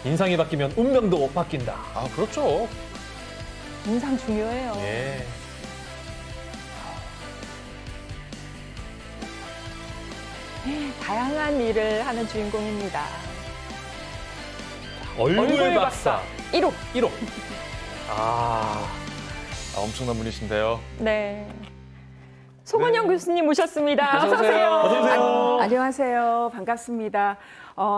인상이 바뀌면 운명도 바뀐다. 아, 그렇죠. 인상 중요해요. 예. 다양한 일을 하는 주인공입니다. 얼굴 박사 1호. 1호. 아, 엄청난 분이신데요. 네. 송은영 네. 교수님 모셨습니다. 어서 오세요. 어서 오세요. 안녕하세요. 반갑습니다.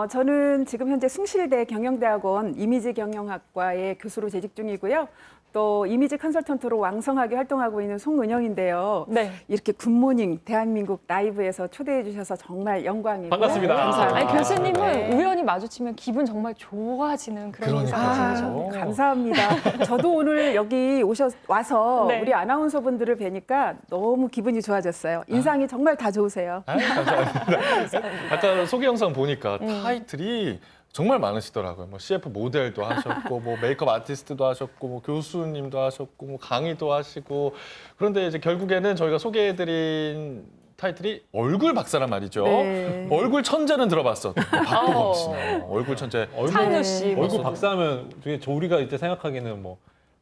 저는 지금 현재 숭실대 경영대학원 이미지 경영학과의 교수로 재직 중이고요. 또 이미지 컨설턴트로 왕성하게 활동하고 있는 송은영인데요. 네. 이렇게 굿모닝 대한민국 라이브에서 초대해 주셔서 정말 영광이고 반갑습니다. 감사합니다. 아니, 교수님은 네. 우연히 마주치면 기분 정말 좋아지는 그런 그러니까요. 인상을 아, 주셔. 감사합니다. 저도 오늘 여기 와서 네. 우리 아나운서분들을 뵈니까 너무 기분이 좋아졌어요. 인상이 정말 다 좋으세요. 아유, 감사합니다. 아까 소개 영상 보니까 타이틀이 정말 많으시더라고요. 뭐 CF 모델도 하셨고, 뭐 메이크업 아티스트도 하셨고, 뭐 교수님도 하셨고, 뭐 강의도 하시고. 그런데 이제 결국에는 저희가 소개해드린 타이틀이 얼굴 박사란 말이죠. 네. 얼굴 천재는 들어봤어. 박보검 씨. 얼굴 천재. 찬우 씨. 얼굴 박사하면 되게 우리가 이제 생각하기에는 뭐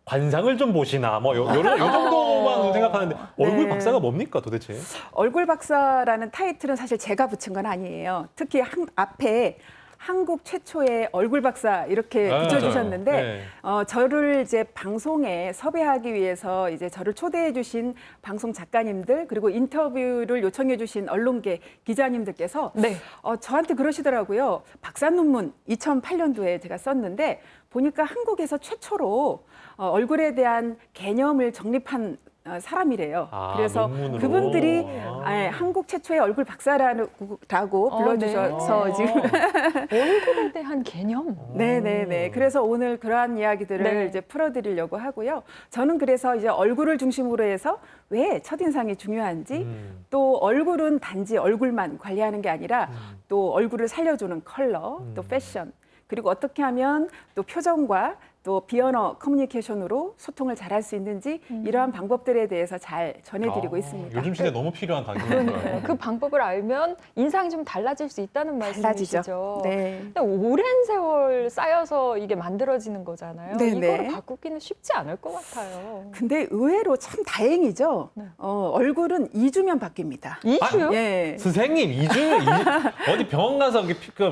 관상을 좀 보시나 뭐 요 정도만 생각하는데 얼굴 네. 박사가 뭡니까 도대체? 얼굴 박사라는 타이틀은 사실 제가 붙인 건 아니에요. 특히 앞에 한국 최초의 얼굴 박사 이렇게 아, 붙여주셨는데 네. 저를 이제 방송에 섭외하기 위해서 이제 저를 초대해 주신 방송 작가님들 그리고 인터뷰를 요청해 주신 언론계 기자님들께서 네. 저한테 그러시더라고요. 박사 논문 2008년도에 제가 썼는데 보니까 한국에서 최초로 얼굴에 대한 개념을 정립한 사람이래요. 아, 그래서 논문으로. 그분들이 아. 한국 최초의 얼굴 박사라고 불러주셔서 네. 지금 얼굴에 대한 개념. 네네네. 그래서 오늘 그러한 이야기들을 네. 이제 풀어드리려고 하고요. 저는 그래서 이제 얼굴을 중심으로 해서 왜 첫인상이 중요한지 또 얼굴은 단지 얼굴만 관리하는 게 아니라 또 얼굴을 살려주는 컬러, 또 패션 그리고 어떻게 하면 또 표정과 또 비언어 커뮤니케이션으로 소통을 잘할 수 있는지 이러한 방법들에 대해서 잘 전해드리고 있습니다. 요즘 시대에 너무 필요한 강의예요. 그 방법을 알면 인상이 좀 달라질 수 있다는 말씀이시죠. 달라지죠. 네. 근데 오랜 세월 쌓여서 이게 만들어지는 거잖아요. 네네. 이거를 바꾸기는 쉽지 않을 것 같아요. 근데 의외로 참 다행이죠. 네. 얼굴은 2주면 바뀝니다. 이슈요? 예. 선생님 2주 어디 병원 가서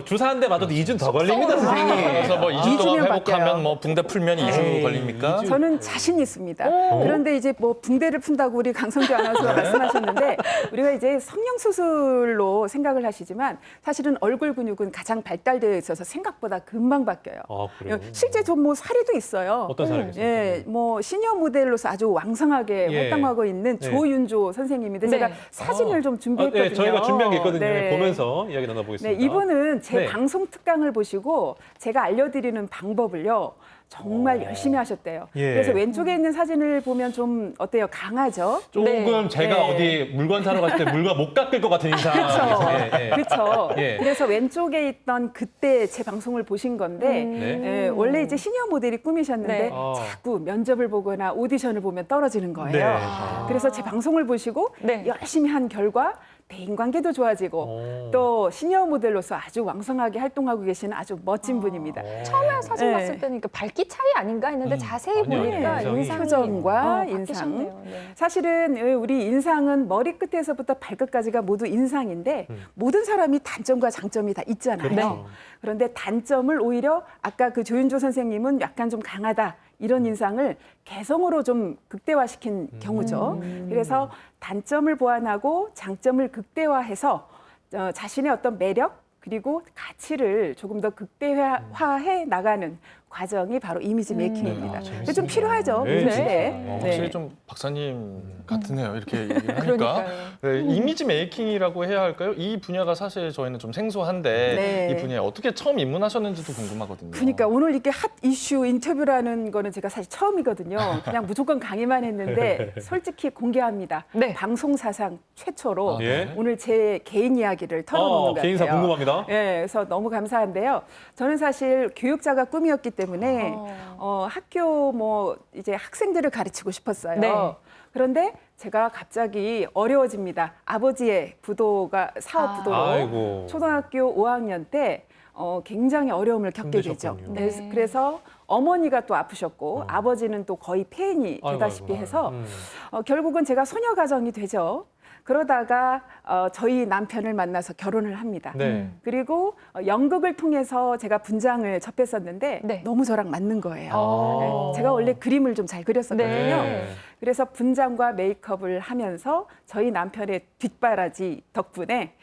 주사 한 대 맞아도 2주 더 걸립니다, 선생님. 그래서 뭐 2주 동안 2주면 회복하면 바뀌어요. 뭐 붕대 풀면 2주 에이, 걸립니까? 2주. 저는 자신 있습니다. 오. 그런데 이제 뭐 붕대를 푼다고 우리 강성규 아나운서가 말씀하셨는데 우리가 이제 성형 수술로 생각을 하시지만 사실은 얼굴 근육은 가장 발달되어 있어서 생각보다 금방 바뀌어요. 아, 그래요? 실제 저 뭐 사례도 있어요. 어떤 사례겠습니까? 예, 뭐 시니어 모델로서 아주 왕성하게 예. 활동하고 있는 네. 조윤조 선생님인데 네. 제가 사진을 좀 준비했거든요. 네, 저희가 준비한 게 있거든요. 네. 보면서 이야기 네, 나눠보겠습니다. 이분은 제 네. 방송 특강을 보시고 제가 알려드리는 방법을요. 정말 열심히 하셨대요. 예. 그래서 왼쪽에 있는 사진을 보면 좀 어때요? 강하죠? 조금 네. 제가 네. 어디 물건 사러 갔을 때 물건 못 깎을 것 같은 인상. 그렇죠. 예, 예. 그렇죠. 예. 그래서 왼쪽에 있던 그때 제 방송을 보신 건데 네. 예, 원래 이제 시니어 모델이 꿈이셨는데 네. 자꾸 면접을 보거나 오디션을 보면 떨어지는 거예요. 네. 그래서 제 방송을 보시고 네. 열심히 한 결과 대인관계도 좋아지고 오. 또 시니어 모델로서 아주 왕성하게 활동하고 계시는 아주 멋진 분입니다. 처음에 사진 네. 봤을 때는 그 밝기 차이 아닌가 했는데 자세히 아니요, 보니까 아니요. 인상이 표정과 인상. 바뀌셨네요. 네. 사실은 우리 인상은 머리 끝에서부터 발끝까지가 모두 인상인데 모든 사람이 단점과 장점이 다 있잖아요. 그렇죠. 그런데 단점을 오히려 아까 그 조윤조 선생님은 약간 좀 강하다 이런 인상을 개성으로 좀 극대화시킨 경우죠. 그래서 단점을 보완하고 장점을 극대화해서 자신의 어떤 매력 그리고 가치를 조금 더 극대화해 나가는 과정이 바로 이미지 메이킹입니다. 재밌습니다. 좀 필요하죠. 네, 요즘 진짜. 시대에. 확실히 좀 박사님 같으네요. 이렇게 얘기를 하니까. 그러니까요. 네, 이미지 메이킹이라고 해야 할까요? 이 분야가 사실 저희는 좀 생소한데 네. 이 분야에 어떻게 처음 입문하셨는지도 궁금하거든요. 그러니까 오늘 이렇게 핫 이슈 인터뷰라는 거는 제가 사실 처음이거든요. 그냥 무조건 강의만 했는데 솔직히 공개합니다. 네. 방송 사상 최초로 아, 예. 오늘 제 개인 이야기를 털어놓는 것 같아요. 개인사 궁금합니다. 예, 그래서 너무 감사한데요. 저는 사실 교육자가 꿈이었기 때문에 학교 뭐 이제 학생들을 가르치고 싶었어요. 네. 그런데 제가 갑자기 어려워집니다. 아버지의 부도가 사업 부도로 아이고. 초등학교 5학년 때 굉장히 어려움을 겪게 되죠. 힘드셨군요. 네. 그래서 어머니가 또 아프셨고 아버지는 또 거의 폐인이 되다시피 해서 결국은 제가 소녀 가정이 되죠. 그러다가 저희 남편을 만나서 결혼을 합니다. 네. 그리고 연극을 통해서 제가 분장을 접했었는데 네. 너무 저랑 맞는 거예요. 어. 네, 제가 원래 그림을 좀 잘 그렸었거든요. 네. 그래서 분장과 메이크업을 하면서 저희 남편의 뒷바라지 덕분에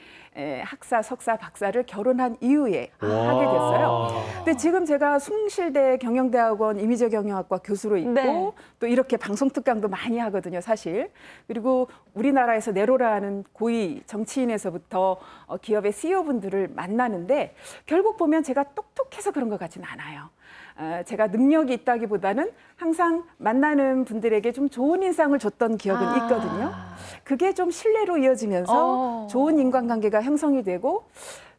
학사, 석사, 박사를 결혼한 이후에 하게 됐어요. 근데 지금 제가 숭실대 경영대학원 이미지 경영학과 교수로 있고 네. 또 이렇게 방송 특강도 많이 하거든요, 사실. 그리고 우리나라에서 내로라는 고위 정치인에서부터 기업의 CEO분들을 만나는데 결국 보면 제가 똑똑해서 그런 것 같지는 않아요. 제가 능력이 있다기보다는 항상 만나는 분들에게 좀 좋은 인상을 줬던 기억은 있거든요. 그게 좀 신뢰로 이어지면서 좋은 인간관계가 형성이 되고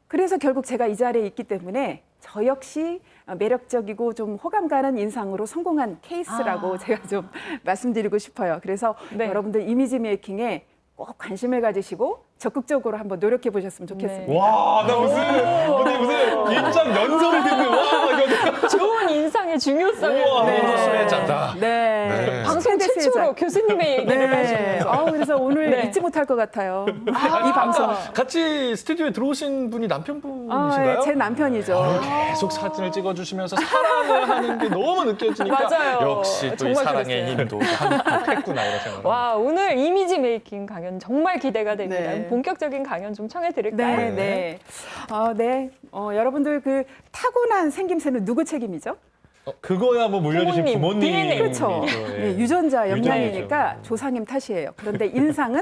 그래서 결국 제가 이 자리에 있기 때문에 저 역시 매력적이고 좀 호감 가는 인상으로 성공한 케이스라고 제가 좀 말씀드리고 싶어요. 그래서 네. 여러분들 이미지 메이킹에 꼭 관심을 가지시고 적극적으로 한번 노력해 보셨으면 좋겠습니다. 와, 나 무슨 인장 연설을 듣는 와, 이거 좋은 인상의 중요성을 우와. 네. 수혜자다. 네. 네. 방송 스탠드 최초로 수혜자. 교수님의 얘기를 네. 하시면서 그래서 오늘 네. 잊지 못할 것 같아요. 이 방송. 같이 스튜디오에 들어오신 분이 남편분이신가요? 제 남편이죠. 계속 사진을 찍어주시면서 사랑을 하는 게 너무 느껴지니까 맞아요. 역시 또 이 정말 사랑의 그랬어요. 힘도 한몫했구나 이런 생각을 와, 오늘 이미지 메이킹 강연 정말 기대가 됩니다. 네. 본격적인 강연 좀 청해 드릴까요? 네, 네. 네. 여러분들 그 타고난 생김새는 누구 책임이죠? 그거야 뭐 물려주신 부모님, 부모님. DNA. 그렇죠. 예. 네, 유전자 영향이니까 유전이죠. 조상님 탓이에요. 그런데 인상은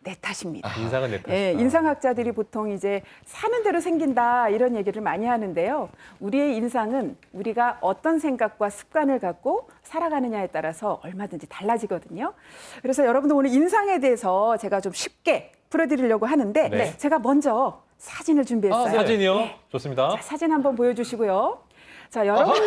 내 탓입니다. 인상은 내 탓이다. 예, 인상학자들이 보통 이제 사는 대로 생긴다 이런 얘기를 많이 하는데요. 우리의 인상은 우리가 어떤 생각과 습관을 갖고 살아가느냐에 따라서 얼마든지 달라지거든요. 그래서 여러분들 오늘 인상에 대해서 제가 좀 쉽게 풀어드리려고 하는데 네. 제가 먼저 사진을 준비했어요. 사진이요? 좋습니다. 자, 사진 한번 보여주시고요. 자, 여러분들.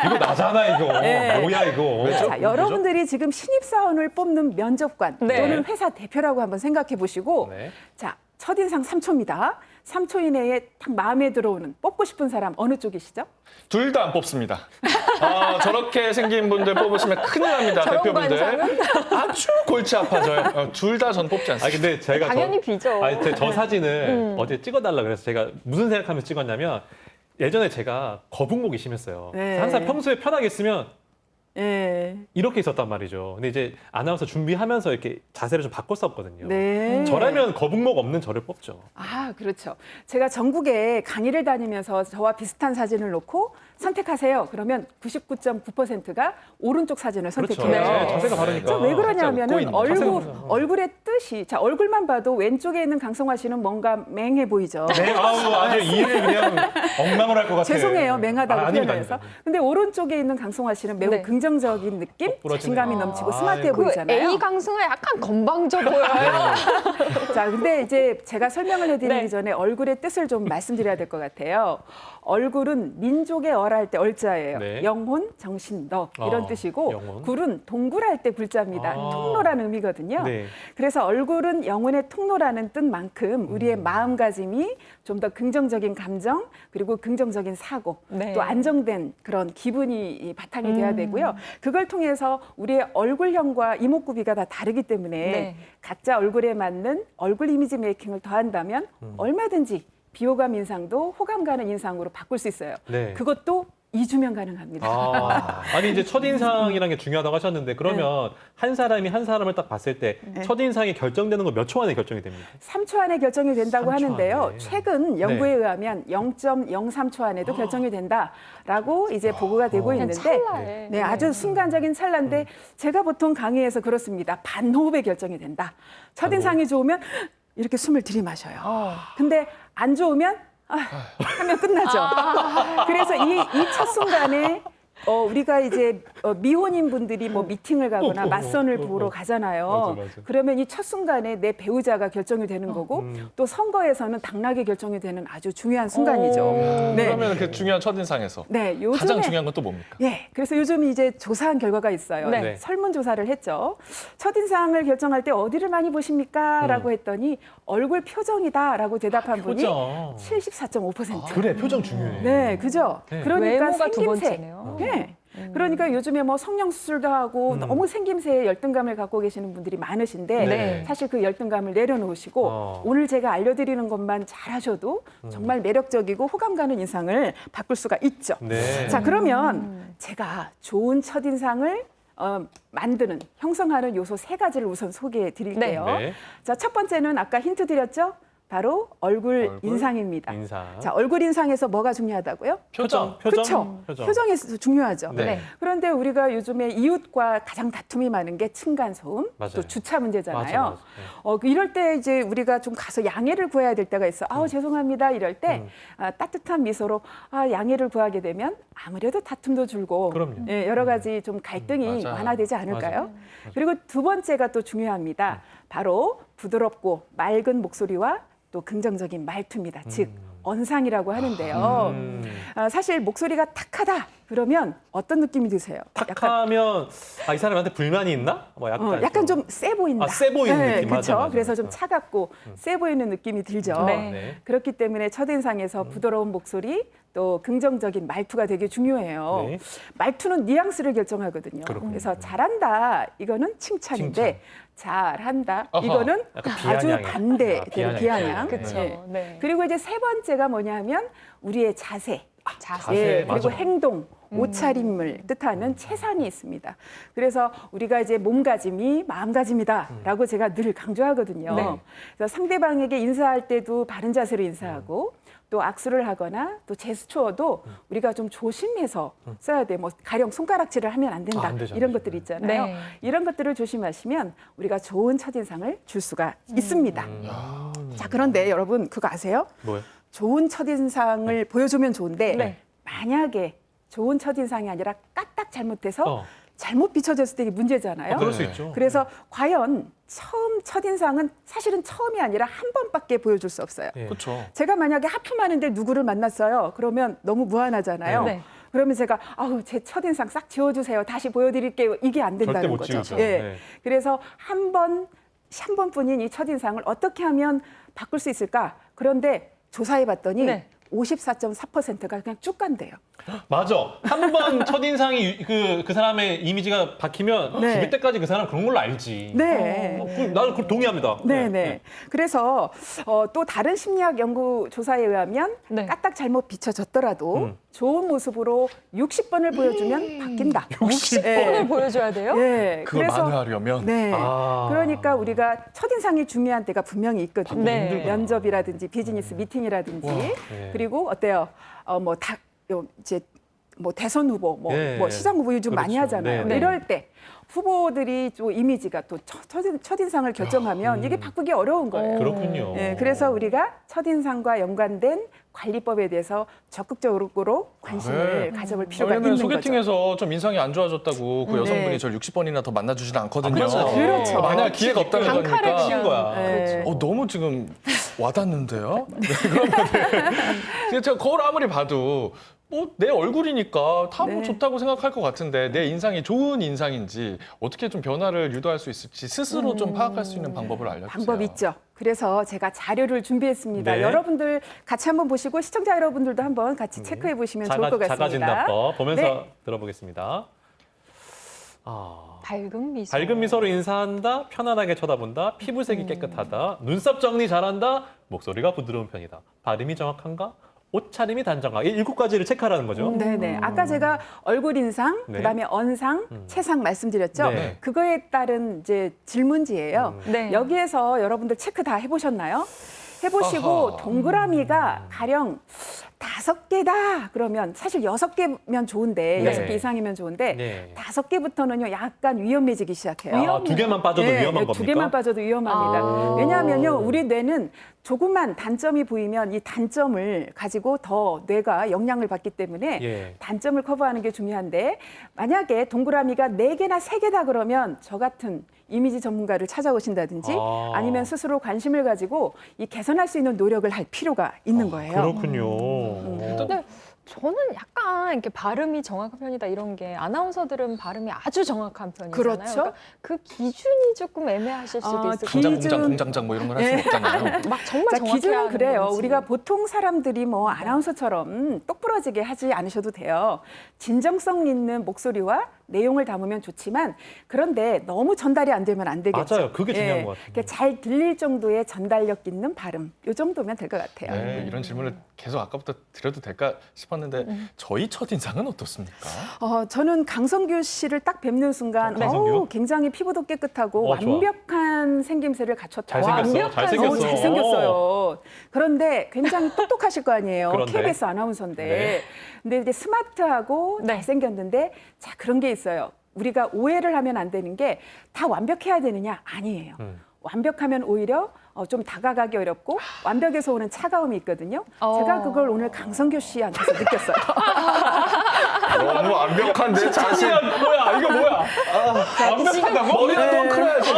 이거 나잖아, 이거. 네. 뭐야, 이거. 왜죠? 자, 여러분들이 지금 신입사원을 뽑는 면접관 네. 또는 회사 대표라고 한번 생각해 보시고 네. 자, 첫인상 3초입니다. 3초 이내에 딱 마음에 들어오는 뽑고 싶은 사람 어느 쪽이시죠? 둘 다 안 뽑습니다. 저렇게 생긴 분들 뽑으시면 큰일 납니다. 저런 대표분들. 관상은? 아주 골치 아파져요. 둘 다 전 뽑지 아 않습니다. 근데 제가 당연히 비죠. 저 사진을 어제 찍어달라 그래서 제가 무슨 생각하면서 찍었냐면 예전에 제가 거북목이 심했어요. 네. 항상 평소에 편하게 있으면 예. 이렇게 있었단 말이죠. 근데 이제 아나운서 준비하면서 이렇게 자세를 좀 바꿨었거든요. 네. 저라면 거북목 없는 저를 뽑죠. 아, 그렇죠. 제가 전국에 강의를 다니면서 저와 비슷한 사진을 놓고 선택하세요. 그러면 99.9%가 오른쪽 사진을 그렇죠. 선택해요. 네, 자세가 바르니까. 자, 왜 웃고 그러냐면은 있는 거죠. 얼굴의 뜻이 자 얼굴만 봐도 왼쪽에 있는 강성화 씨는 뭔가 맹해 보이죠. 네, 아주 이해를 그냥 엉망을 할 것 같아요. 죄송해요, 맹하다고 아닙니다, 표현해서. 아닙니다. 근데 오른쪽에 있는 강성화 씨는 매우 네. 긍정적인 느낌, 부러지네요. 자신감이 넘치고 아, 스마트해 그 보이잖아요. A 강승아 약간 건방져 보여요. 자, 근데 이제 제가 설명을 해드리기 네. 전에 얼굴의 뜻을 좀 말씀드려야 될 것 같아요. 얼굴은 민족의 얼할 때 얼자예요. 네. 영혼, 정신, 너 이런 뜻이고 영혼. 굴은 동굴할 때 굴자입니다. 통로라는 의미거든요. 네. 그래서 얼굴은 영혼의 통로라는 뜻만큼 우리의 마음가짐이 좀 더 긍정적인 감정 그리고 긍정적인 사고 네. 또 안정된 그런 기분이 바탕이 돼야 되고요. 그걸 통해서 우리의 얼굴형과 이목구비가 다 다르기 때문에 네. 각자 얼굴에 맞는 얼굴 이미지 메이킹을 더한다면 얼마든지 비호감 인상도 호감 가는 인상으로 바꿀 수 있어요. 네. 그것도 2주면 가능합니다. 아니 이제 첫인상이라는 게 중요하다고 하셨는데 그러면 한 사람이 한 사람을 딱 봤을 때 첫인상이 결정되는 건 몇 초 안에 결정이 됩니까? 3초 안에 결정이 된다고 3초 하는데요. 안에. 최근 연구에 네. 의하면 0.03초 안에도 결정이 된다라고 이제 보고가 되고 그냥 있는데 찰나에. 네, 아주 순간적인 찰나인데 제가 보통 강의에서 그렇습니다. 반호흡에 결정이 된다. 첫인상이 좋으면 이렇게 숨을 들이마셔요. 근데 안 좋으면 하면 끝나죠. 그래서 이 첫 순간에 우리가 이제 미혼인 분들이 뭐 미팅을 가거나 맞선을 보러 가잖아요. 맞아. 그러면 이 첫 순간에 내 배우자가 결정이 되는 거고 또 선거에서는 당락이 결정이 되는 아주 중요한 순간이죠. 네. 그러면 그 중요한 첫인상에서 네, 요즘에 가장 중요한 건 또 뭡니까? 예, 그래서 요즘 이제 조사한 결과가 있어요. 네. 설문조사를 했죠. 첫인상을 결정할 때 어디를 많이 보십니까? 라고 했더니 얼굴 표정이다라고 대답한 분이 표정. 74.5%. 그래, 표정 중요해. 네, 그죠? 네. 그러니까 외모가 두 생김새. 번째네요. 네. 그러니까 요즘에 뭐 성형수술도 하고 너무 생김새에 열등감을 갖고 계시는 분들이 많으신데 네. 사실 그 열등감을 내려놓으시고 오늘 제가 알려드리는 것만 잘하셔도 정말 매력적이고 호감 가는 인상을 바꿀 수가 있죠. 네. 자, 그러면 제가 좋은 첫인상을 만드는, 형성하는 요소 3가지를 우선 소개해 드릴게요. 네. 자, 첫 번째는 아까 힌트 드렸죠? 바로 얼굴 인상입니다. 인상. 자, 얼굴 인상에서 뭐가 중요하다고요? 표정. 그렇죠. 표정이 중요하죠. 네. 그런데 우리가 요즘에 이웃과 가장 다툼이 많은 게 층간소음, 맞아요. 또 주차 문제잖아요. 맞아. 이럴 때 이제 우리가 좀 가서 양해를 구해야 될 때가 있어. 아우 죄송합니다. 이럴 때 따뜻한 미소로 양해를 구하게 되면 아무래도 다툼도 줄고 그럼요. 예, 여러 가지 좀 갈등이 맞아요. 완화되지 않을까요? 그리고 두 번째가 또 중요합니다. 바로 부드럽고 맑은 목소리와 또 긍정적인 말투입니다. 즉 언상이라고 하는데요. 사실 목소리가 탁하다 그러면 어떤 느낌이 드세요? 탁하면 이 사람한테 불만이 있나? 뭐 약간 좀 세 보인다. 세 보이는 느낌. 그렇죠. 맞아. 그래서 좀 차갑고 세 보이는 느낌이 들죠. 네. 그렇기 때문에 첫인상에서 부드러운 목소리 또 긍정적인 말투가 되게 중요해요. 네. 말투는 뉘앙스를 결정하거든요. 그렇군요. 그래서 잘한다 이거는 칭찬인데 잘한다 아하. 이거는 약간 아주 비아냥이야. 반대되는 비아냥. 그렇죠. 네. 네. 그리고 이제 세 번째가 뭐냐면 우리의 자세. 자세. 예, 맞아. 그리고 행동, 옷차림을 뜻하는 체상이 있습니다. 그래서 우리가 이제 몸가짐이 마음가짐이다라고 제가 늘 강조하거든요. 네. 그래서 상대방에게 인사할 때도 바른 자세로 인사하고 또 악수를 하거나 또 제스처도 우리가 좀 조심해서 써야 돼. 뭐 가령 손가락질을 하면 안 된다. 안 되죠, 이런 안 되죠. 것들 있잖아요. 네. 이런 것들을 조심하시면 우리가 좋은 첫인상을 줄 수가 있습니다. 자, 그런데 여러분 그거 아세요? 뭐요? 좋은 첫인상을 보여주면 좋은데 네. 만약에 좋은 첫인상이 아니라 까딱 잘못해서 어. 잘못 비춰졌을 때 이게 문제잖아요. 그럴 수 네. 있죠. 그래서 과연 첫인상은 사실은 처음이 아니라 한 번밖에 보여줄 수 없어요. 예. 그렇죠. 제가 만약에 하품하는데 누구를 만났어요. 그러면 너무 무한하잖아요. 네. 그러면 제가 제 첫인상 싹 지워주세요. 다시 보여드릴게요. 이게 안 된다는 절대 못 거죠. 지우죠. 예. 네. 그래서 한 번뿐인 이 첫인상을 어떻게 하면 바꿀 수 있을까? 그런데 조사해봤더니 네. 54.4%가 그냥 쭉 간대요. 맞아. 한 번 첫인상이 그 사람의 이미지가 박히면 네. 죽을 때까지 그 사람 그런 걸로 알지. 네. 나도 그걸 동의합니다. 네네. 그래서 또 다른 심리학 연구 조사에 의하면 네. 까딱 잘못 비춰졌더라도 좋은 모습으로 60번을 보여주면 바뀐다. 60번? 오늘 보여줘야 돼요? 네. 그걸 만회하려면 네. 아. 그러니까 우리가 첫인상이 중요한 때가 분명히 있거든요. 네. 면접이라든지 비즈니스 미팅이라든지 네. 그리고 어때요? 이제 뭐 대선 후보, 네. 뭐 시장 후보 요즘 많이 그렇죠. 하잖아요. 네. 이럴 때 후보들이 또 이미지가 또 첫인상을 결정하면 이게 바꾸기 어려운 거예요. 그렇군요. 네, 그래서 우리가 첫인상과 연관된 관리법에 대해서 적극적으로 관심을 가져볼 필요가 있는 왜냐면 거죠. 소개팅에서 좀 인상이 안 좋아졌다고 그 여성분이 네. 저를 60번이나 더 만나주지는 않거든요. 그렇죠. 만약 기회가 없다는 단칼에 거니까. 그냥 거야. 네. 너무 지금 와닿는데요? 네, 그러면 제가 거울 아무리 봐도 내 얼굴이니까 다 뭐 네. 좋다고 생각할 것 같은데 내 인상이 좋은 인상인지 어떻게 좀 변화를 유도할 수 있을지 스스로 좀 파악할 수 있는 방법을 알려주세요. 방법 있죠. 그래서 제가 자료를 준비했습니다. 네. 여러분들 같이 한번 보시고 시청자 여러분들도 한번 같이 체크해 보시면 좋을 것 같습니다. 자가진단법 보면서 네. 들어보겠습니다. 밝은 미소. 밝은 미소로 인사한다, 편안하게 쳐다본다, 피부색이 깨끗하다, 눈썹 정리 잘한다, 목소리가 부드러운 편이다, 발음이 정확한가, 옷차림이 단정하다. 이 7가지를 체크하라는 거죠. 네네. 아까 제가 얼굴 인상, 네. 그다음에 언상, 체상 말씀드렸죠. 네. 그거에 따른 이제 질문지예요. 네. 여기에서 여러분들 체크 다 해보셨나요? 해보시고 아하. 동그라미가 가령 5개다 그러면 사실 6개면 좋은데 네. 6개 이상이면 좋은데 네. 5개부터는요 약간 위험해지기 시작해요. 2개만 빠져도 네, 위험한 두 겁니까? 개만 빠져도 위험합니다. 아. 왜냐하면요, 우리 뇌는 조그만 단점이 보이면 이 단점을 가지고 더 뇌가 영향을 받기 때문에 예. 단점을 커버하는 게 중요한데 만약에 동그라미가 4개나 3개다 그러면 저 같은 이미지 전문가를 찾아오신다든지 아. 아니면 스스로 관심을 가지고 이 개선할 수 있는 노력을 할 필요가 있는 거예요. 그렇군요. 근데 저는 약간 이렇게 발음이 정확한 편이다 이런 게 아나운서들은 발음이 아주 정확한 편이잖아요. 그렇죠. 그러니까 그 기준이 조금 애매하실 수도 있을 것 공장, 기준- 공장장 뭐 이런 걸 할 수는 없잖아요. 같아요. 막 정말 자, 정확해야 기준은 하는 그래요. 건지. 우리가 보통 사람들이 뭐 아나운서처럼 똑부러지게 하지 않으셔도 돼요. 진정성 있는 목소리와 내용을 담으면 좋지만 그런데 너무 전달이 안 되면 안 되겠죠. 맞아요. 그게 중요한 것 같아요. 그러니까 잘 들릴 정도의 전달력 있는 발음. 이 정도면 될 것 같아요. 네, 이런 질문을 계속 아까부터 드려도 될까 싶었는데 저희 첫인상은 어떻습니까? 저는 강성규 씨를 딱 뵙는 순간 강성규? 굉장히 피부도 깨끗하고 좋아. 완벽한 생김새를 갖췄다. 잘생겼어. 잘생겼어. 잘생겼어요. 그런데 굉장히 똑똑하실 거 아니에요. 그런데? KBS 아나운서인데. 네. 근데 이제 스마트하고 네. 잘생겼는데 자 그런 게 있어요. 우리가 오해를 하면 안 되는 게 다 완벽해야 되느냐? 아니에요. 완벽하면 오히려 좀 다가가기 어렵고 완벽에서 오는 차가움이 있거든요. 제가 그걸 오늘 강성규 씨한테서 느꼈어요. 너무 완벽한 내 자신. 뭐야? 이거 뭐야? 완벽하다고? 머리는 덩크라야지.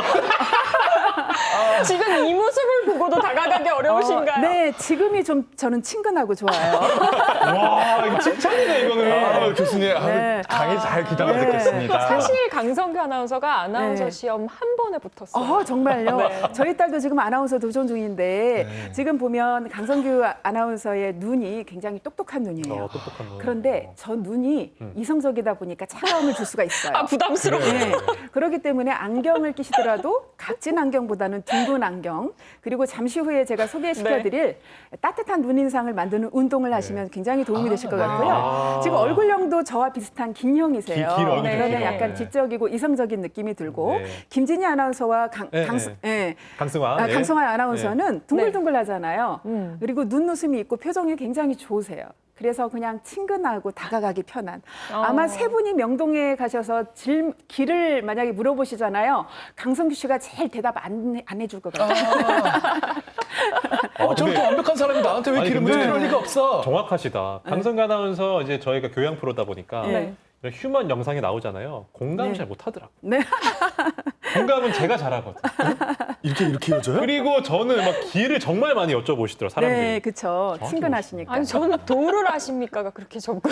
지금 이 모습을 보고도 다가가기 어려우신가요? 네, 지금이 좀 저는 친근하고 좋아요. 와, 이거 칭찬이네 이거는. 교수님 네. 강의 잘 기다려 네. 듣겠습니다. 사실 강성규 아나운서가 아나운서 네. 시험 한 번에 붙었어요. 정말요? 네. 저희 딸도 지금 아나운서 도전 중인데 네. 지금 보면 강성규 아나운서의 눈이 굉장히 똑똑한 눈이에요. 똑똑한 거. 그런데 저 눈이 이성적이다 보니까 차가움을 줄 수가 있어요. 아 부담스러워. 네. 그렇기 때문에 안경을 끼시더라도 각진 안경보다는 둥근 안경 그리고 잠시 후에 제가 소개시켜드릴 따뜻한 눈인상을 만드는 운동을 하시면 굉장히 도움이 되실 것 같고요. 아. 지금 얼굴형도 저와 비슷한 긴 형이세요. 긴 얼굴이 그러면 길어요. 약간 네. 지적이고 이성적인 느낌이 들고 네. 김진희 아나운서와 네, 강승화. 네. 강성환 아나운서는 둥글둥글하잖아요. 그리고 눈웃음이 있고 표정이 굉장히 좋으세요. 그래서 그냥 친근하고 다가가기 편한. 아마 세 분이 명동에 가셔서 길을 만약에 물어보시잖아요. 강성규 씨가 제일 대답 안 해줄 것 같아요. 저렇게 완벽한 사람이 나한테 왜 아니, 길을 근데 묻지? 그럴 리가 없어. 정확하시다. 강성규 아나운서 이제 저희가 교양 프로다 보니까 네. 이런 휴먼 영상이 나오잖아요. 공감을 네. 잘 못하더라고. 네. 공감은 제가 잘하거든. 이렇게 해줘요? 그리고 저는 막 길을 정말 많이 여쭤보시더라고요. 사람들이. 네, 그렇죠. 친근하시니까. 아니 저는 도를 아십니까가 그렇게 접근.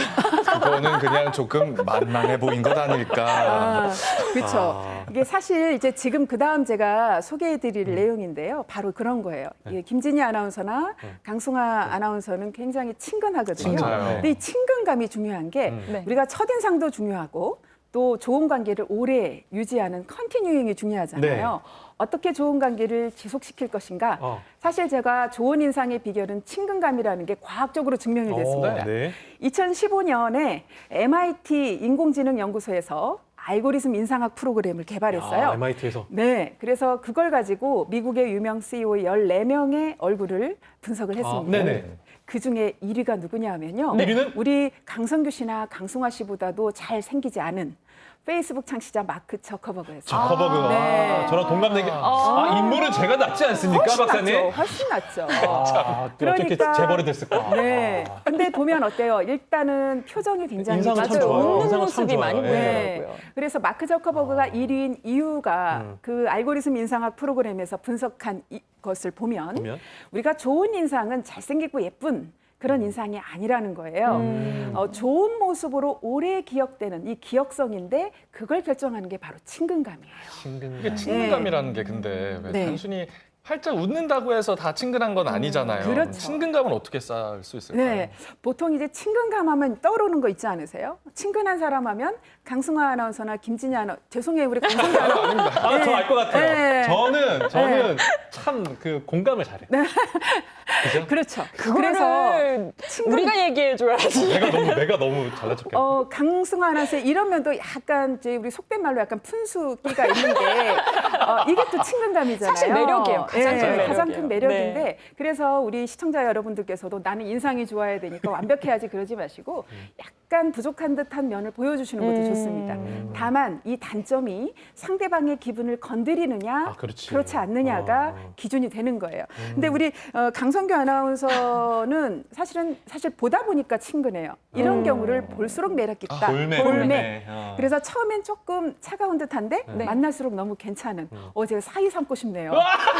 그거는 그냥 조금 만만해 보인 것 아닐까. 그렇죠. 아. 이게 사실 이제 지금 그 다음 제가 소개해드릴 내용인데요. 바로 그런 거예요. 이 김진희 아나운서나 강승화 아나운서는 굉장히 친근하거든요. 맞아요. 근데 이 친근감이 중요한 게 네. 우리가 첫인상도 중요하고 또 좋은 관계를 오래 유지하는 컨티뉴잉이 중요하잖아요. 어떻게 좋은 관계를 지속시킬 것인가. 사실 제가 좋은 인상의 비결은 친근감이라는 게 과학적으로 증명이 됐습니다. 네. 2015년에 MIT 인공지능연구소에서 알고리즘 인상학 프로그램을 개발했어요. MIT에서. 네, 그래서 그걸 가지고 미국의 유명 CEO 14명의 얼굴을 분석을 했습니다. 네네. 그 중에 1위가 누구냐 하면요. 네. 1위는? 우리 강성규 씨나 강승화 씨보다도 잘 생기지 않은 페이스북 창시자 마크 저커버그였어요. 저커버그. 네. 저랑 동갑내기. 인물은 제가 낫지 않습니까, 박사님? 훨씬 낫죠. 또 어떻게 그러니까- 재벌이 됐을까? 네. 근데 보면 어때요? 일단은 표정이 굉장히 인상은 참 맞아요. 좋아요. 웃는 인상은 참 모습이 많이 좋아요. 예. 보이더라고요. 그래서 마크 저커버그가 1위인 이유가 그 알고리즘 인상학 프로그램에서 분석한 것을 보면 우리가 좋은 인상은 잘생기고 예쁜 그런 인상이 아니라는 거예요. 좋은 모습으로 오래 기억되는 이 기억성인데 그걸 결정하는 게 바로 친근감이에요. 이게 친근감이라는 게 근데 왜 네. 단순히 활짝 웃는다고 해서 다 친근한 건 아니잖아요. 그렇죠. 친근감은 어떻게 쌓을 수 있을까요? 네, 보통 이제 친근감 하면 떠오르는 거 있지 않으세요? 친근한 사람 하면 강승화 아나운서나 김진희 아나운서, 죄송해요, 우리 강성규 아나운서. 저 알 것 같아요. 네. 저는 참 그 공감을 잘해. 그죠? 그렇죠. 그래서 우리가 얘기해 줘야지. 내가 너무 잘났었겠네. 강승화 아나운서의 이런 면도 약간 이제 우리 속된 말로 약간 푼수기가 있는 게 이게 또 친근감이잖아요. 사실 매력이에요. 가장 큰 매력이에요. 가장 큰 매력인데 네. 그래서 우리 시청자 여러분들께서도 나는 인상이 좋아야 되니까 완벽해야지 그러지 마시고 약간 부족한 듯한 면을 보여주시는 것도 좋습니다. 다만 이 단점이 상대방의 기분을 건드리느냐 그렇지. 그렇지 않느냐가 기준이 되는 거예요. 근데 우리 강성규 아나운서는 사실 보다 보니까 친근해요. 이런 경우를 볼수록 매력 깊다. 볼매. 그래서 처음엔 조금 차가운 듯한데 네. 만날수록 너무 괜찮은. 제가 사이 삼고 싶네요.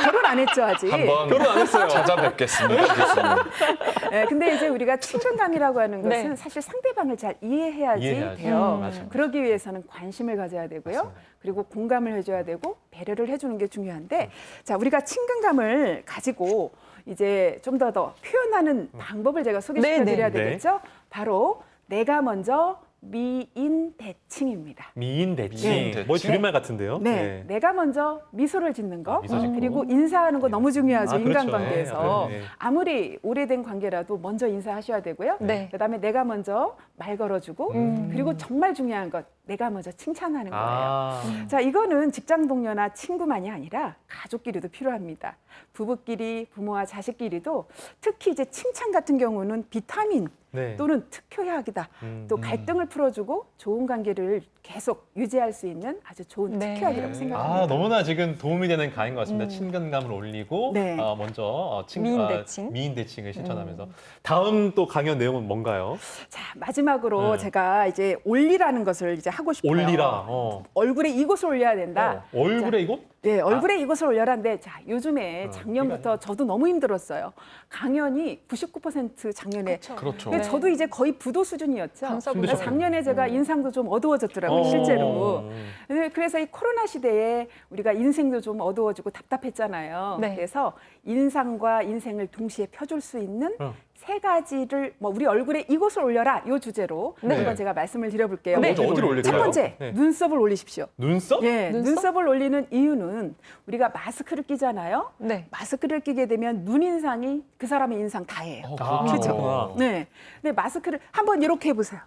결혼 안 했죠 아직. 한번 결혼 안 했어요. 찾아뵙겠습니다. 교수님. 네, 근데 이제 우리가 친근감이라고 하는 것은 네. 사실 상대방을 잘 이해해야지 이해해야지. 돼요. 맞아요. 그러기 위해서는 관심을 가져야 되고요. 맞습니다. 그리고 공감을 해줘야 되고 배려를 해주는 게 중요한데, 자 우리가 친근감을 가지고 이제 좀 더 표현하는 방법을 제가 소개시켜드려야 네, 네. 되겠죠. 바로 내가 먼저 미인 대칭입니다. 미인 대칭. 네. 뭐 줄임말 같은데요? 네, 내가 먼저 미소를 짓는 거, 미소 짓고. 그리고 인사하는 거 너무 중요하죠. 그렇죠. 인간관계에서. 네, 네. 아무리 오래된 관계라도 먼저 인사하셔야 되고요. 네. 그다음에 내가 먼저 말 걸어주고, 그리고 정말 중요한 것, 내가 먼저 칭찬하는 거예요. 자, 이거는 직장 동료나 친구만이 아니라 가족끼리도 필요합니다. 부부끼리, 부모와 자식끼리도 특히 이제 칭찬 같은 경우는 비타민 네. 또는 특효약이다. 또 갈등을 풀어주고 좋은 관계를 계속 유지할 수 있는 아주 좋은 네. 특효약이라고 생각합니다. 너무나 지금 도움이 되는 강의인 것 같습니다. 친근감을 올리고 네. 먼저 미인 대칭. 미인 대칭을 실천하면서 다음 또 강연 내용은 뭔가요? 자, 마지막으로 네. 제가 이제 올리라는 것을 이제 하고 싶어요. 올리라. 얼굴에 이곳을 올려야 된다. 얼굴에 이거? 네, 얼굴에 이곳을 올려라는데, 자, 요즘에 작년부터 저도 너무 힘들었어요. 강연이 99% 작년에. 그렇죠. 근데 저도 이제 거의 부도 수준이었죠. 강사분. 그래서 작년에 제가 인상도 좀 어두워졌더라고요, 실제로. 음. 그래서 이 코로나 시대에 우리가 인생도 좀 어두워지고 답답했잖아요. 네. 그래서 인상과 인생을 동시에 펴줄 수 있는 어. 세 가지를 우리 얼굴에 이곳을 올려라 이 주제로 네. 한번 제가 말씀을 드려볼게요. 네. 어디를 올릴까요? 첫 번째, 네. 눈썹을 올리십시오. 눈썹? 예, 눈썹? 눈썹을 올리는 이유는 우리가 마스크를 끼잖아요. 네. 마스크를 끼게 되면 눈 인상이 그 사람의 인상 다예요. 그렇죠. 네. 근데 마스크를 한번 이렇게 해보세요.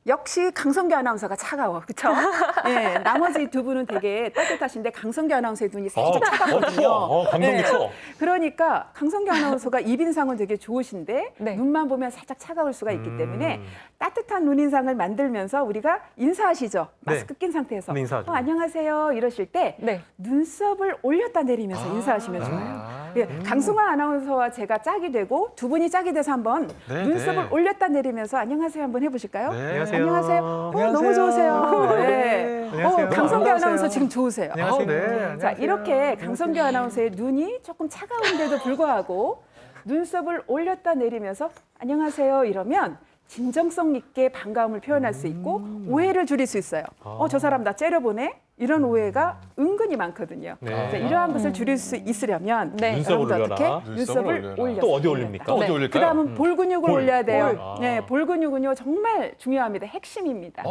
역시 강성규 아나운서가 차가워, 그렇죠? 네, 나머지 두 분은 되게 따뜻하신데 강성규 아나운서의 눈이 살짝 차갑거든요. 감성이 커. 그러니까 강성규 아나운서가 입인상은 되게 좋으신데 네. 눈만 보면 살짝 차가울 수가 있기 때문에 따뜻한 눈인상을 만들면서 우리가 인사하시죠. 마스크 낀 상태에서. 네, 인사하죠. 안녕하세요 이러실 때 네. 눈썹을 올렸다 내리면서 인사하시면 좋아요. 예, 강승화 아나운서와 제가 짝이 되고 두 분이 짝이 돼서 한번 네, 눈썹을 네. 올렸다 내리면서 안녕하세요 한번 해보실까요? 네. 안녕하세요. 너무 좋으세요. 네. 안녕하세요. 강성규 안녕하세요. 아나운서 지금 좋으세요. 안녕하세요. 자, 이렇게 강성규 아나운서의 눈이 조금 차가운데도 불구하고 눈썹을 올렸다 내리면서 안녕하세요 이러면 진정성 있게 반가움을 표현할 수 있고 오해를 줄일 수 있어요. 저 사람 나 째려보네? 이런 오해가 은근히 많거든요. 네. 자, 이러한 것을 줄일 수 있으려면 네. 눈썹을 여러분도 어떻게? 올려라. 눈썹을 눈썹을 올려라. 또 어디 올립니까? 또 어디 네. 올릴까요? 그다음은 볼 근육을 볼. 올려야 돼요. 볼. 네, 볼 근육은요 정말 중요합니다. 핵심입니다.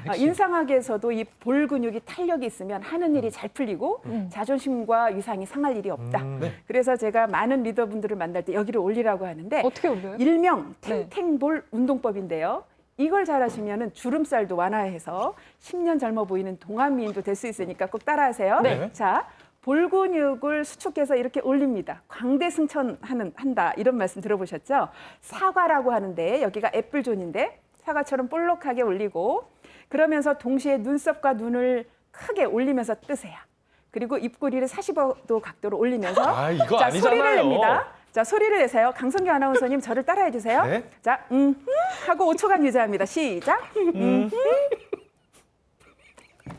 핵심. 인상학에서도 이 볼 근육이 탄력이 있으면 하는 일이 잘 풀리고 자존심과 위상이 상할 일이 없다. 네. 그래서 제가 많은 리더분들을 만날 때 여기를 올리라고 하는데 어떻게 올려요? 일명 네. 탱탱볼 운동법인데요. 이걸 잘하시면은 주름살도 완화해서 10년 젊어 보이는 동안미인도 될 수 있으니까 꼭 따라하세요. 네. 자, 볼 근육을 수축해서 이렇게 올립니다. 광대승천한다 이런 말씀 들어보셨죠? 사과라고 하는데 여기가 애플존인데 사과처럼 볼록하게 올리고 그러면서 동시에 눈썹과 눈을 크게 올리면서 뜨세요. 그리고 입꼬리를 45도 각도로 올리면서 이거 자, 아니잖아요. 소리를 냅니다. 자, 소리를 내세요. 강성규 아나운서님 저를 따라해 주세요. 네. 자, 하고 5초간 유지합니다. 시작.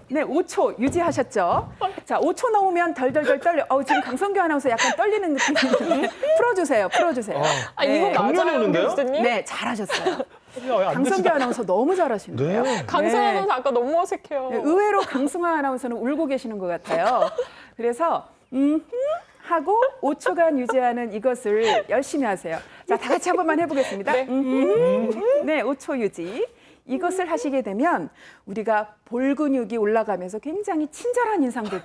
네, 5초 유지하셨죠? 자, 5초 넘으면 덜덜덜 떨려. 지금 강성규 아나운서 약간 떨리는 느낌인데 풀어주세요. 풀어주세요. 이거 강렬히 맞아요, 오는데요? 교수님? 네, 잘하셨어요. 안 강성규 되시다. 아나운서 너무 잘하시는데요. 강승아 네. 아나운서 아까 너무 어색해요. 네, 의외로 강승화 아나운서는 울고 계시는 것 같아요. 그래서 하고 5초간 유지하는 이것을 열심히 하세요. 자, 다 같이 한 번만 해보겠습니다. 네. 네, 5초 유지. 이것을 하시게 되면 우리가 볼 근육이 올라가면서 굉장히 친절한 인상도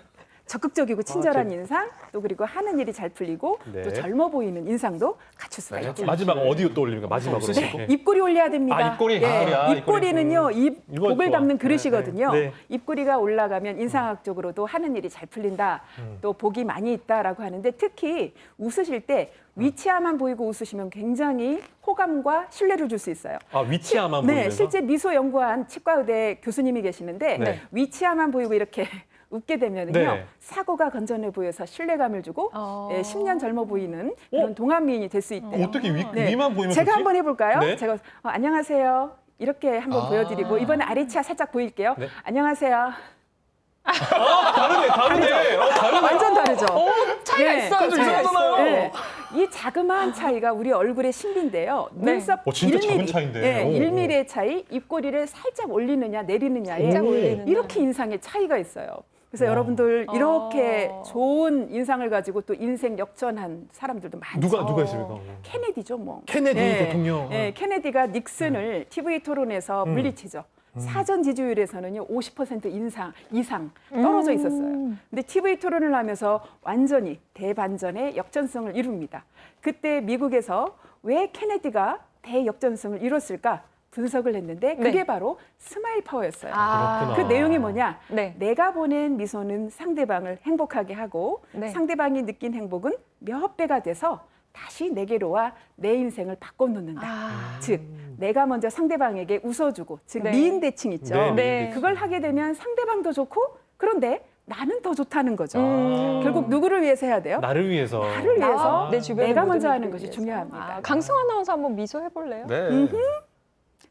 적극적이고 친절한 인상, 또 그리고 하는 일이 잘 풀리고 네. 또 젊어 보이는 인상도 갖출 수가 네, 있죠. 마지막 어디 또 올립니까? 마지막으로. 없으시고. 네. 입꼬리 올려야 됩니다. 아, 입꼬리. 입꼬리야, 입꼬리는요, 입 이거 복을 좋아. 담는 네, 그릇이거든요. 네. 입꼬리가 올라가면 인상학적으로도 하는 일이 잘 풀린다, 또 복이 많이 있다라고 하는데 특히 웃으실 때 위치아만 보이고 웃으시면 굉장히 호감과 신뢰를 줄 수 있어요. 아, 위치아만 네, 보이면서? 실제 미소 연구한 치과의대 교수님이 계시는데 네. 위치아만 보이고 이렇게 웃게 되면은요 네. 사고가 건전해 보여서 신뢰감을 주고 10년 젊어 보이는 그런 동안 미인이 될 수 있대요. 어떻게 네. 위만 보이면 제가 좋지? 한번 해볼까요? 네. 제가 안녕하세요 이렇게 한번 아. 보여드리고 이번에 아래치아 살짝 보일게요. 네. 안녕하세요. 다르네. 다르네. 완전 다르죠. 차이가 네. 있어요. 차이가 있어요. 네. 이 자그마한 차이가 우리 얼굴의 신비인데요. 네. 눈썹 진짜 작은 1mm, 차이인데. 네, 오, 1mm의 차이, 입꼬리를 살짝 올리느냐 내리느냐에 살짝 올리느냐. 이렇게 인상의 차이가 있어요. 그래서 와. 여러분들 이렇게 어. 좋은 인상을 가지고 또 인생 역전한 사람들도 많죠. 누가 있습니까? 케네디죠, 뭐. 케네디 네. 대통령. 네, 케네디가 닉슨을 TV 토론에서 물리치죠. 사전 지지율에서는요 50% 이상 떨어져 있었어요. 근데 TV 토론을 하면서 완전히 대반전의 역전성을 이룹니다. 그때 미국에서 왜 케네디가 대역전성을 이뤘을까 분석을 했는데 그게 네. 바로 스마일 파워였어요. 그렇구나. 그 내용이 뭐냐? 네. 내가 보낸 미소는 상대방을 행복하게 하고 네. 상대방이 느낀 행복은 몇 배가 돼서 다시 내게로 와 내 인생을 바꿔놓는다. 즉 내가 먼저 상대방에게 웃어주고 즉 네. 미인 대칭 있죠. 네, 네. 그걸 하게 되면 상대방도 좋고 그런데 나는 더 좋다는 거죠. 아. 결국 누구를 위해서 해야 돼요? 나를 위해서. 나를 위해서 내 주변의 내가 모든 먼저 하는 분들을 것이 위해서. 중요합니다. 강승 아나운서 한번 미소 해볼래요? 네.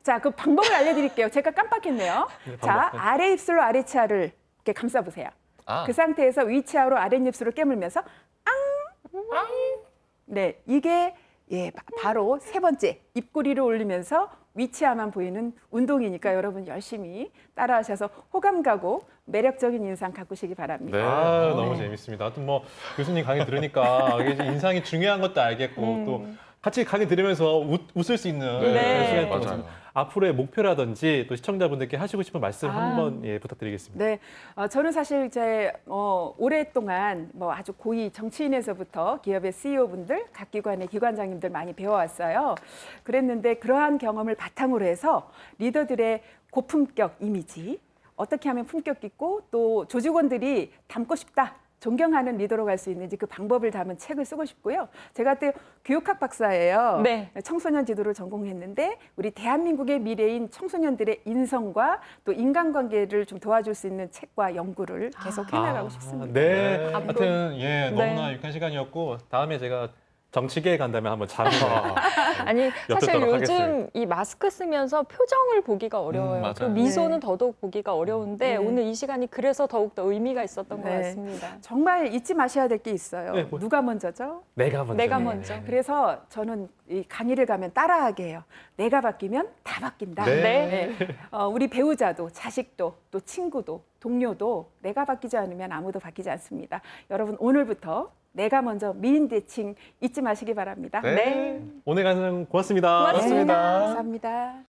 자, 그 방법을 알려드릴게요. 제가 깜빡했네요. 네, 자, 방법. 아래 입술로 아래 치아를 이렇게 감싸보세요. 아. 그 상태에서 위치아로 아랫입술을 깨물면서 네, 이게 바로 세 번째 입꼬리를 올리면서 위치아만 보이는 운동이니까 여러분 열심히 따라하셔서 호감 가고 매력적인 인상 가꾸시기 바랍니다. 네. 아, 너무 재밌습니다. 하여튼 뭐 교수님 강의 들으니까 이게 인상이 중요한 것도 알겠고 또 같이 강의 들으면서 웃을 수 있는 네. 그런 시간이 맞아요. 되어서 앞으로의 목표라든지 또 시청자분들께 하시고 싶은 말씀 한번 부탁드리겠습니다. 네, 저는 사실 이제 오랫동안 뭐 아주 고위 정치인에서부터 기업의 CEO분들, 각 기관의 기관장님들 많이 배워왔어요. 그랬는데 그러한 경험을 바탕으로 해서 리더들의 고품격 이미지, 어떻게 하면 품격 있고 또 조직원들이 닮고 싶다. 존경하는 리더로 갈 수 있는지 그 방법을 담은 책을 쓰고 싶고요. 제가 그때 교육학 박사예요. 네. 청소년 지도를 전공했는데 우리 대한민국의 미래인 청소년들의 인성과 또 인간관계를 좀 도와줄 수 있는 책과 연구를 계속 해나가고 싶습니다. 네. 네. 하여튼 너무나 유익한 시간이었고 다음에 제가 정치계에 간다면 한번 자문을 아니 사실 엿듣도록 요즘 하겠어요. 이 마스크 쓰면서 표정을 보기가 어려워요. 맞아요. 그리고 미소는 네. 더더욱 보기가 어려운데 네. 오늘 이 시간이 그래서 더욱더 의미가 있었던 것 네. 같습니다. 정말 잊지 마셔야 될 게 있어요. 네, 뭐. 누가 먼저죠? 내가 먼저. 내가 네. 먼저. 그래서 저는 이 강의를 가면 따라하게 해요. 내가 바뀌면 다 바뀐다. 네. 우리 배우자도 자식도 또 친구도 동료도 내가 바뀌지 않으면 아무도 바뀌지 않습니다. 여러분 오늘부터 내가 먼저 미인 대칭 잊지 마시기 바랍니다. 네. 오늘 강의 고맙습니다. 고맙습니다. 감사합니다.